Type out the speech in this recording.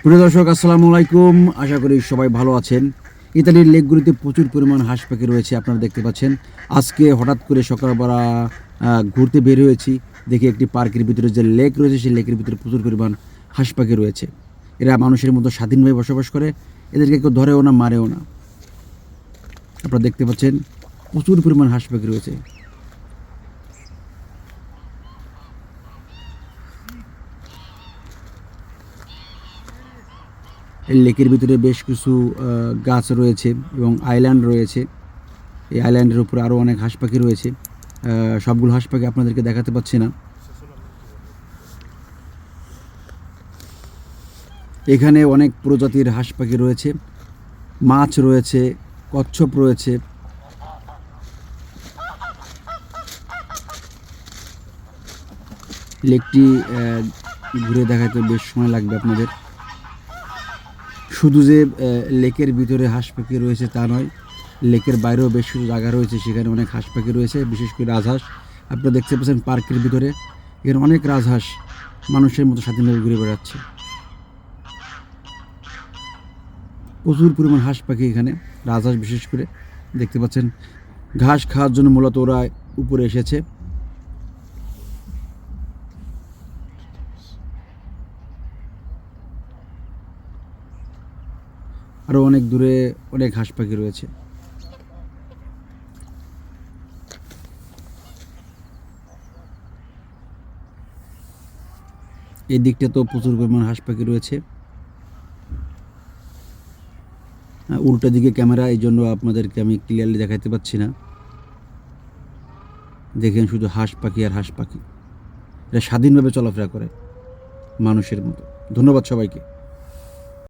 প্রিয় দর্শক, আসসালামু আলাইকুম। আশা করি সবাই ভালো আছেন। ইতালির লেকগুলিতে প্রচুর পরিমাণ হাঁস পাখি রয়েছে, আপনারা দেখতে পাচ্ছেন। আজকে হঠাৎ করে সকালবেলা ঘুরতে বের হয়েছি, দেখি একটি পার্কের ভিতরে যে লেক রয়েছে সেই লেকের ভিতরে প্রচুর পরিমাণ হাঁস পাখি রয়েছে। এরা মানুষের মতো স্বাধীনভাবে বসবাস করে, এদেরকে কেউ ধরেও না, মারেও না। আপনারা দেখতে পাচ্ছেন প্রচুর পরিমাণ হাঁস পাখি রয়েছে। এই লেকের ভিতরে বেশ কিছু গাছ রয়েছে এবং আইল্যান্ড রয়েছে। এই আইল্যান্ডের উপরে আরও অনেক হাঁস পাখি রয়েছে। সবগুলো হাঁস পাখি আপনাদেরকে দেখাতে পাচ্ছি না। এখানে অনেক প্রজাতির হাঁস পাখি রয়েছে, মাছ রয়েছে, কচ্ছপ রয়েছে। লেকটি ঘুরে দেখাতে বেশ সময় লাগবে আপনাদের। শুধু যে লেকের ভিতরে হাঁস পাখি রয়েছে তা নয়, লেকের বাইরেও বেশ কিছু জায়গা রয়েছে, সেখানে অনেক হাঁস পাখি রয়েছে, বিশেষ করে রাজহাঁস। আপনারা দেখতে পাচ্ছেন পার্কের ভিতরে এখানে অনেক রাজহাঁস মানুষের মতো স্বাধীনভাবে ঘুরে বেড়াচ্ছে। প্রচুর পরিমাণ হাঁস পাখি এখানে, রাজহাঁস বিশেষ করে দেখতে পাচ্ছেন। ঘাস খাওয়ার জন্য মূলত ওরা উপরে এসেছে। আরও অনেক দূরে অনেক হাঁস পাখি রয়েছে। এই দিকটা তো প্রচুর পরিমাণ হাঁস পাখি রয়েছে। উল্টা দিকে ক্যামেরা, এই জন্য আপনাদেরকে আমি ক্লিয়ারলি দেখাতে পাচ্ছি না। দেখেন শুধু হাঁস পাখি আর হাঁস পাখি, এরা স্বাধীনভাবে চলাফেরা করে মানুষের মতো। ধন্যবাদ সবাইকে।